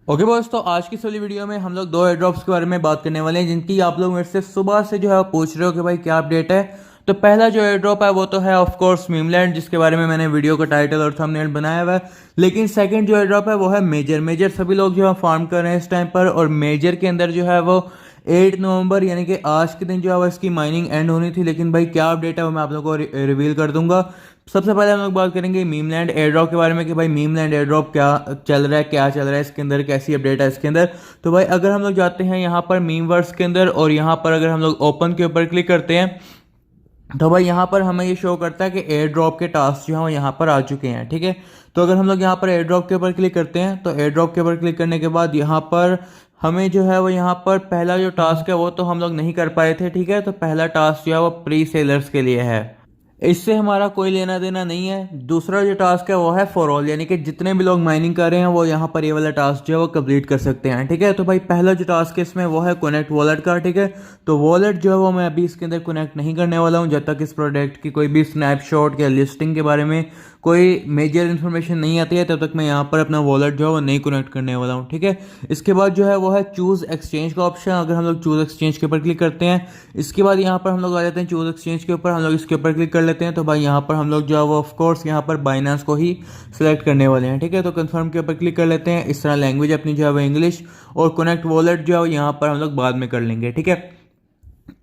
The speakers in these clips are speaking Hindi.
ओके बॉस, तो आज की इस वाली वीडियो में हम लोग दो एयर ड्रॉप्स के बारे में बात करने वाले हैं जिनकी आप लोग मेरे से सुबह से जो है पूछ रहे हो कि भाई क्या अपडेट है। तो पहला जो एयर ड्रॉप है वो तो है ऑफ कोर्स मीमलैंड, जिसके बारे में मैंने वीडियो का टाइटल और थंबनेल बनाया हुआ है। लेकिन सेकंड जो एयर ड्रॉप है वो है मेजर। मेजर सभी लोग जो है फार्म कर रहे हैं इस टाइम पर, और मेजर के अंदर जो है वो 8 नवंबर यानी कि आज के दिन जो है वो इसकी माइनिंग एंड होनी थी। लेकिन भाई क्या अपडेट है वो मैं आप लोगों को रिवील कर दूंगा। सबसे पहले हम लोग बात करेंगे मीमलैंड एयर ड्रॉप के बारे में कि भाई मीमलैंड एयर ड्रॉप क्या चल रहा है, क्या चल रहा है इसके अंदर, कैसी अपडेट है इसके अंदर। तो भाई अगर हम लोग जाते हैं यहाँ पर मीमवर्स के अंदर और यहाँ पर अगर हम लोग ओपन के ऊपर क्लिक करते हैं तो भाई यहाँ पर हमें ये शो करता है कि एयर ड्रॉप के टास्क जो है वो यहाँ पर आ चुके हैं। ठीक है, तो अगर हम लोग यहाँ पर एयर ड्रॉप के ऊपर क्लिक करते हैं तो एयर ड्रॉप के ऊपर क्लिक करने के बाद यहाँ पर हमें जो है वो यहाँ पर पहला जो टास्क है वो तो हम लोग नहीं कर पाए थे। ठीक है, तो पहला टास्क जो है वो प्री सेलर्स के लिए है, इससे हमारा कोई लेना देना नहीं है। दूसरा जो टास्क है वो है फॉर ऑल, यानी कि जितने भी लोग माइनिंग कर रहे हैं वो यहाँ पर ये वाला टास्क जो है वो कंप्लीट कर सकते हैं। ठीक है, तो भाई पहला जो टास्क है इसमें वो है कनेक्ट वॉलेट का। ठीक है, तो वॉलेट जो है वो मैं अभी इसके अंदर कनेक्ट नहीं करने वाला हूँ जब तक इस प्रोडक्ट की कोई भी स्नैपशॉट या लिस्टिंग के बारे में कोई मेजर इन्फॉर्मेशन नहीं आती है, तब तक मैं यहाँ पर अपना वॉलेट जो है वो नहीं कनेक्ट करने वाला हूँ। ठीक है, इसके बाद जो है वो है चूज एक्सचेंज का ऑप्शन। अगर हम लोग चूज एक्सचेंज के ऊपर क्लिक करते हैं, इसके बाद यहाँ पर हम लोग आ जाते हैं चूज एक्सचेंज के ऊपर, हम लोग इसके ऊपर क्लिक कर लेते हैं। तो भाई यहाँ पर हम लोग जो है वो ऑफ कोर्स यहाँ पर बाइनेंस को ही सिलेक्ट करने वाले हैं। ठीक है, तो कंफर्म के ऊपर क्लिक कर लेते हैं। इस तरह लैंग्वेज अपनी जो है वो इंग्लिश, और कनेक्ट वॉलेट जो है वो यहाँ पर हम लोग बाद में कर लेंगे। ठीक है,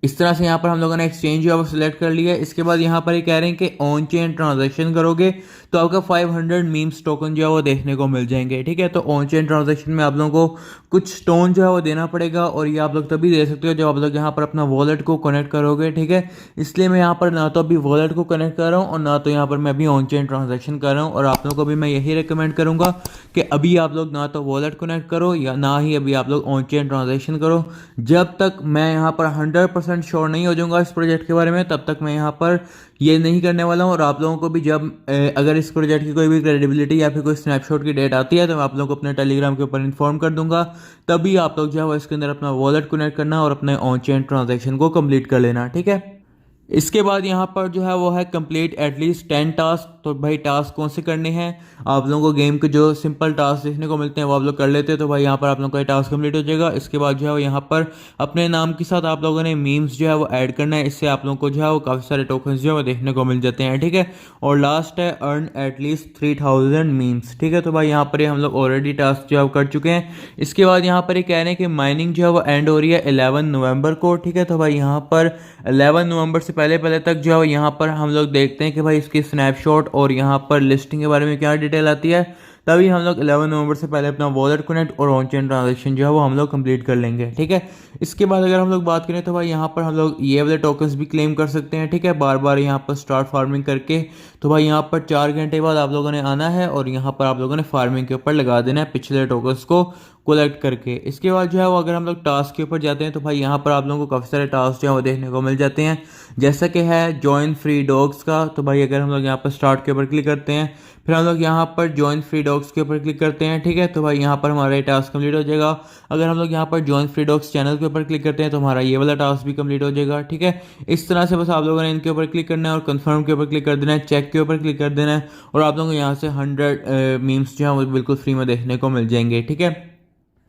इस तरह से यहाँ पर हम लोगों ने एक्सचेंज जो है वो सिलेक्ट कर लिया है। इसके बाद यहाँ पर ये कह रहे हैं कि ऑन चेन ट्रांजैक्शन करोगे तो आपका 500 मीम्स टोकन जो है वो देखने को मिल जाएंगे। ठीक है, तो ऑन चेन ट्रांजैक्शन में आप लोगों को कुछ टोन जो है वो देना पड़ेगा, और ये आप लोग तभी दे सकते हो जब आप लोग यहाँ पर अपना वॉलेट को कनेक्ट करोगे। ठीक है, इसलिए मैं यहाँ पर ना तो अभी वॉलेट को कनेक्ट कर रहा हूँ और ना तो यहाँ पर मैं अभी ऑन चेन ट्रांजेक्शन कर रहा हूँ। और आप लोगों को भी मैं यही रिकमेंड करूँगा कि अभी आप लोग ना तो वॉलेट कनेक्ट करो या ना ही अभी आप लोग ऑन चेन ट्रांजेक्शन करो। जब तक मैं यहाँ पर 100% श्योर नहीं हो जाऊंगा इस प्रोजेक्ट के बारे में, तब तक मैं यहाँ पर ये नहीं करने वाला हूँ। और आप लोगों को भी जब अगर इस प्रोजेक्ट की कोई भी क्रेडिबिलिटी या फिर कोई स्नैपशॉट की डेट आती है तो मैं आप लोगों को अपने टेलीग्राम के ऊपर इन्फॉर्म कर दूंगा। तभी आप लोग जो है वो इसके अंदर अपना वॉलेट कनेक्ट करना और अपने ऑन चेन ट्रांजेक्शन को कंप्लीट कर लेना। ठीक है, इसके बाद यहाँ पर जो है वो है कंप्लीट एटलीस्ट 10 टास्क। तो भाई टास्क कौन से करने हैं, आप लोगों को गेम के जो सिंपल टास्क देखने को मिलते हैं वो आप लोग कर लेते हैं। तो भाई यहाँ पर आप लोगों का टास्क कंप्लीट हो जाएगा। इसके बाद जो है वो यहाँ पर अपने नाम के साथ आप लोगों ने मीम्स जो है वो ऐड करना है, इससे आप लोगों को जो है वो काफ़ी सारे टोकन्स जो है वो देखने को मिल जाते हैं। ठीक है, और लास्ट है अर्न एटलीस्ट 3000 मीम्स। ठीक है, तो भाई यहाँ पर हम लोग ऑलरेडी टास्क जो है वो कर चुके हैं। इसके बाद यहाँ पर ये कह रहे हैं कि माइनिंग जो है वो एंड हो रही है 11 नवंबर को। ठीक है, तो भाई यहाँ पर 11 नवंबर से पहले पहले तक जो है यहाँ पर हम लोग देखते हैं कि भाई इसकी स्नैपशॉट और यहाँ पर लिस्टिंग के बारे में क्या डिटेल आती है। तभी हम लोग 11 नवंबर से पहले अपना वॉलेट कनेक्ट और ऑन चेन ट्रांजेक्शन जो है वो हम लोग कंप्लीट कर लेंगे। ठीक है, इसके बाद अगर हम लोग बात करें तो भाई यहाँ पर हम लोग ये वाले टोकन्स भी क्लेम कर सकते हैं। ठीक है, बार बार यहाँ पर स्टार्ट फार्मिंग करके। तो भाई यहाँ पर 4 घंटे बाद आप लोगों ने आना है और यहाँ पर आप लोगों ने फार्मिंग के ऊपर लगा देना है पिछले टोकन्स को कलेक्ट करके। इसके बाद जो है वो अगर हम लोग टास्क के ऊपर जाते हैं तो भाई यहाँ पर आप लोगों को काफ़ी सारे टास्क जो है वो देखने को मिल जाते हैं, जैसा कि है जॉइन फ्री डॉग्स का। तो भाई अगर हम लोग यहाँ पर स्टार्ट के ऊपर क्लिक करते हैं, फिर हम लोग यहाँ पर जॉइन फ्री डॉग्स के ऊपर क्लिक करते हैं। ठीक है, तो भाई यहाँ पर हमारा ये टास्क कंप्लीट हो जाएगा। अगर हम लोग यहाँ पर जॉइन फ्री डॉग्स चैनल के ऊपर क्लिक करते हैं तो हमारा ये वाला टास्क भी कंप्लीट हो जाएगा। ठीक है, इस तरह से बस आप लोगों ने इनके ऊपर क्लिक करना है और कंफर्म के ऊपर क्लिक कर देना है, चेक के ऊपर क्लिक कर देना है, और आप लोगों को यहाँ से 100 मीम्स जो है वो बिल्कुल फ्री में देखने को मिल जाएंगे। ठीक है,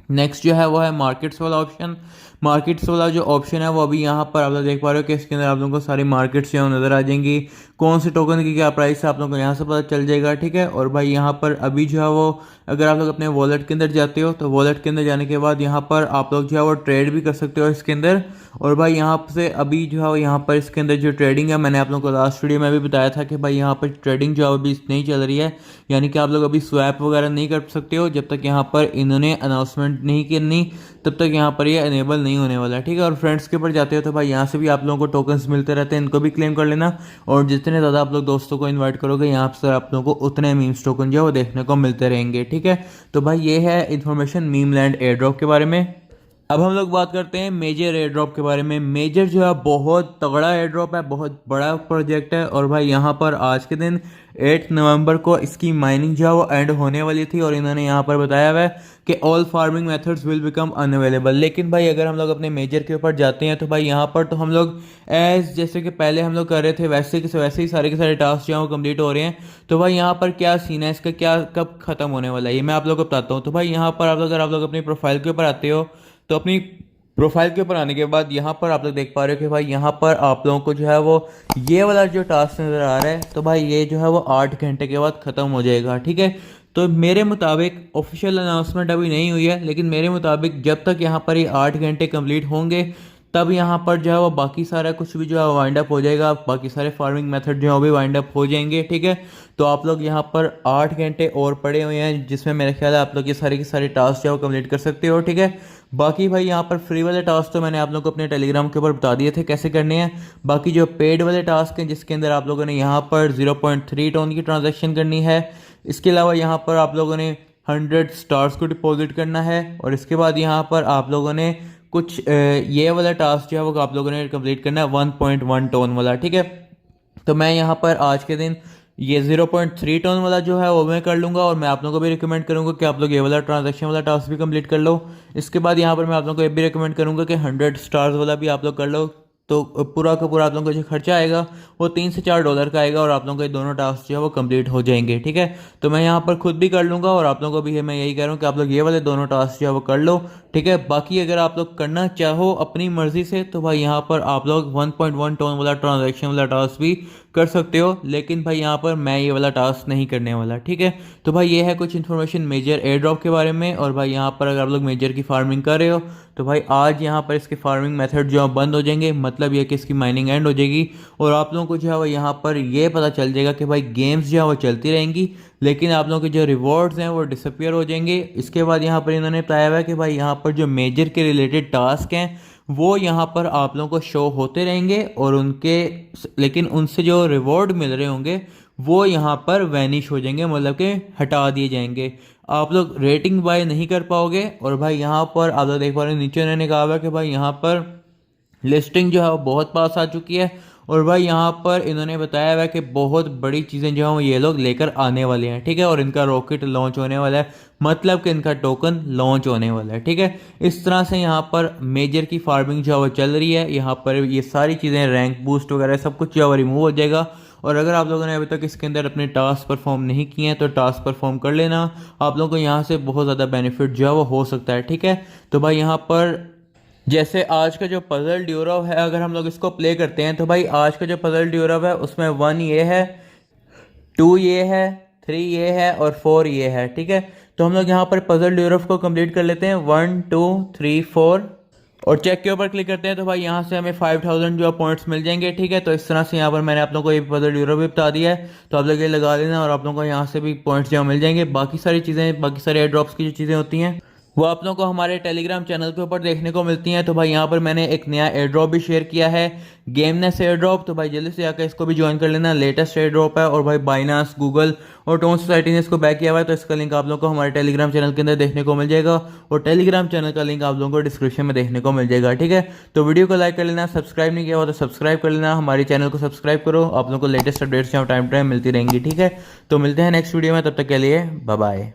नेक्स्ट जो है वो है मार्केट्स वाला ऑप्शन। मार्केट्स वाला जो ऑप्शन है वो अभी यहाँ पर आप लोग देख पा रहे हो कि इसके अंदर आप लोगों को सारी मार्केट्स जो नज़र आ जाएंगी, कौन से टोकन की क्या प्राइस है आप लोगों को यहाँ से पता चल जाएगा। ठीक है, और भाई यहाँ पर अभी जो है वो अगर आप लोग अपने वॉलेट के अंदर जाते हो तो वॉलेट के अंदर जाने के बाद यहाँ पर आप लोग जो है वो ट्रेड भी कर सकते हो इसके अंदर। और भाई यहाँ से अभी जो है वो यहाँ पर इसके अंदर जो ट्रेडिंग है, मैंने आप लोगों को लास्ट वीडियो में भी बताया था कि भाई यहाँ पर ट्रेडिंग जो है अभी नहीं चल रही है, यानी कि आप लोग अभी स्वैप वगैरह नहीं कर सकते हो जब तक यहाँ पर इन्होंने अनाउंसमेंट नहीं करनी, तब तक यहाँ पर ये अनेबल नहीं होने वाला। ठीक है, और फ्रेंड्स के ऊपर जाते हो तो भाई यहाँ से भी आप लोगों को टोकन्स मिलते रहते हैं, इनको भी क्लेम कर लेना। और जितने ज़्यादा आप लोग दोस्तों को इनवाइट करोगे यहाँ से आप लोगों को उतने मीम्स टोकन जो है वो देखने को मिलते रहेंगे। ठीक है, तो भाई ये है इन्फॉर्मेशन मीमलैंड एयर ड्रॉप के बारे में। अब हम लोग बात करते हैं मेजर एयर ड्रॉप के बारे में। मेजर जो है बहुत तगड़ा एयर ड्रॉप है, बहुत बड़ा प्रोजेक्ट है, और भाई यहाँ पर आज के दिन 8 नवंबर को इसकी माइनिंग जो है वो एंड होने वाली थी और इन्होंने यहाँ पर बताया हुआ है कि all farming methods will become unavailable. लेकिन भाई अगर हम लोग अपने मेजर के ऊपर जाते हैं तो भाई यहाँ पर तो हम लोग एज जैसे कि पहले हम लोग कर रहे थे वैसे के वैसे ही सारे के सारे टास्क जो हैं वो कंप्लीट हो रहे हैं। तो भाई यहाँ पर क्या सीन है इसका, क्या कब खत्म होने वाला है, ये मैं आप लोग को बताता हूँ। तो भाई यहाँ पर अगर आप लोग अपनी प्रोफाइल के ऊपर आते हो तो अपनी प्रोफाइल के ऊपर आने के बाद यहाँ पर आप लोग देख पा रहे हो कि भाई यहाँ पर आप लोगों को जो है वो ये वाला जो टास्क नज़र आ रहा है, तो भाई ये जो है वो 8 घंटे के बाद ख़त्म हो जाएगा, ठीक है। तो मेरे मुताबिक ऑफिशियल अनाउंसमेंट अभी नहीं हुई है, लेकिन मेरे मुताबिक जब तक यहाँ पर ये 8 घंटे कंप्लीट होंगे तब यहाँ पर जो है वो बाकी सारा कुछ भी जो है वाइंड अप हो जाएगा, बाकी सारे फार्मिंग मेथड जो है वो भी वाइंड अप हो जाएंगे, ठीक है। तो आप लोग यहाँ पर 8 घंटे और पड़े हुए हैं जिसमें मेरे ख्याल है आप लोग ये सारे के सारे टास्क जो है वो कंप्लीट कर सकते हो, ठीक है। बाकी भाई यहाँ पर फ्री वाले टास्क तो मैंने आप लोगों को अपने टेलीग्राम के ऊपर बता दिए थे कैसे करने हैं। बाकी जो पेड वाले टास्क हैं जिसके अंदर आप लोगों ने यहाँ पर 0.3 टोन की ट्रांजैक्शन करनी है, इसके अलावा यहाँ पर आप लोगों ने 100 स्टार्स को डिपॉजिट करना है और इसके बाद यहाँ पर आप लोगों ने कुछ ये वाला टास्क जो है वो आप लोगों ने कंप्लीट करना है 1.1 टोन वाला, ठीक है। तो मैं यहाँ पर आज के दिन ये 0.3 टोन वाला जो है वो मैं कर लूँगा और मैं आप लोगों को भी रिकमेंड करूँगा कि आप लोग ये वाला ट्रांजैक्शन वाला टास्क भी कंप्लीट कर लो। इसके बाद यहाँ पर मैं आप लोगों को ये भी रिकमेंड करूँगा कि 100 स्टार्स वाला भी आप लोग कर लो। तो पूरा का पूरा आप लोगों को जो खर्चा आएगा वो $3 से $4 का आएगा और आप लोगों के दोनों टास्क जो है वो कंप्लीट हो जाएंगे, ठीक है। तो मैं यहाँ पर खुद भी कर लूँगा और आप लोगों को भी मैं यही कह रहा हूँ कि आप लोग ये वाले दोनों टास्क जो है वो कर लो, ठीक है। बाकी अगर आप लोग करना चाहो अपनी मर्जी से तो भाई यहाँ पर आप लोग 1.1 टोन वाला ट्रांजैक्शन वाला टास्क भी कर सकते हो, लेकिन भाई यहाँ पर मैं ये वाला टास्क नहीं करने वाला, ठीक है। तो भाई ये है कुछ इन्फॉर्मेशन मेजर एयर ड्रॉप के बारे में। और भाई यहाँ पर अगर आप लोग मेजर की फार्मिंग कर रहे हो तो भाई आज यहाँ पर इसके फार्मिंग मेथड जो है बंद हो जाएंगे, मतलब ये कि इसकी माइनिंग एंड हो जाएगी और आप लोगों को जो है वो यहाँ पर ये पता चल जाएगा कि भाई गेम्स जो है वो चलती रहेंगी लेकिन आप लोगों के जो रिवॉर्ड्स हैं वो डिसअपियर हो जाएंगे। इसके बाद यहाँ पर इन्होंने बताया हुआ है कि भाई यहाँ पर जो मेजर के रिलेटेड टास्क हैं वो यहाँ पर आप लोगों को शो होते रहेंगे और उनके लेकिन उनसे जो रिवॉर्ड मिल रहे होंगे वो यहाँ पर वैनिश हो जाएंगे, मतलब कि हटा दिए जाएंगे। आप लोग रेटिंग बाय नहीं कर पाओगे। और भाई यहाँ पर आप लोग देख पा रहे हैं नीचे उन्होंने कहा हुआ है कि भाई यहाँ पर लिस्टिंग जो है वो बहुत पास आ चुकी है और भाई यहाँ पर इन्होंने बताया हुआ है कि बहुत बड़ी चीज़ें जो हैं ये लोग लेकर आने वाले हैं, ठीक है। और इनका रॉकेट लॉन्च होने वाला है, मतलब कि इनका टोकन लॉन्च होने वाला है, ठीक है। इस तरह से यहाँ पर मेजर की फार्मिंग जो है वो चल रही है। यहाँ पर ये सारी चीज़ें रैंक बूस्ट वगैरह सब कुछ जो है वो रिमूव हो जाएगा। और अगर आप लोगों ने अभी तक इसके अंदर अपने टास्क परफॉर्म नहीं किए हैं तो टास्क परफॉर्म कर लेना, आप लोगों को यहाँ से बहुत ज़्यादा बेनिफिट जो है वो हो सकता है, ठीक है। तो भाई यहाँ पर जैसे आज का जो पजल ड्यूरव है अगर हम लोग इसको प्ले करते हैं तो भाई आज का जो पजल ड्यूरव है उसमें 1 ये है, 2 ये है, 3 ये है और 4 ये है, ठीक है। तो हम लोग यहाँ पर पजल ड्यूरव को कंप्लीट कर लेते हैं 1 2 3 4 और चेक के ऊपर क्लिक करते हैं तो भाई यहाँ से हमें 5000 जो पॉइंट्स मिल जाएंगे, ठीक है। तो इस तरह से यहाँ पर मैंने आप लोगों को ये पजल ड्यूरव भी बता दिया है, तो आप लोग ये लगा लेना और आप लोगों को यहाँ से भी पॉइंट्स जो मिल जाएंगे। बाकी सारी चीज़ें, बाकी सारे एयर ड्रॉप्स की जो चीज़ें होती हैं वो आप लोगों को हमारे टेलीग्राम चैनल के ऊपर देखने को मिलती हैं। तो भाई यहाँ पर मैंने एक नया एयर ड्रॉप भी शेयर किया है, गेमनेस एयर ड्रॉप, तो भाई जल्दी से आकर इसको भी ज्वाइन कर लेना, लेटेस्ट एयर ड्रॉप है। और भाई बाइनांस, गूगल और टोन सोसाइटी ने इसको बैक किया हुआ है, तो इसका लिंक आप लोगों को हमारे टेलीग्राम चैनल के अंदर देखने को मिल जाएगा और टेलीग्राम चैनल का लिंक आप लोगों को डिस्क्रिप्शन में देखने को मिल जाएगा, ठीक है। तो वीडियो को लाइक कर लेना, सब्सक्राइब नहीं किया हुआ तो सब्सक्राइब कर लेना, हमारे चैनल को सब्सक्राइब करो, आप लोगों को लेटेस्ट अपडेट्स टाइम टाइम मिलती रहेंगी, ठीक है। तो मिलते हैं नेक्स्ट वीडियो में, तब तक के लिए बाय बाय।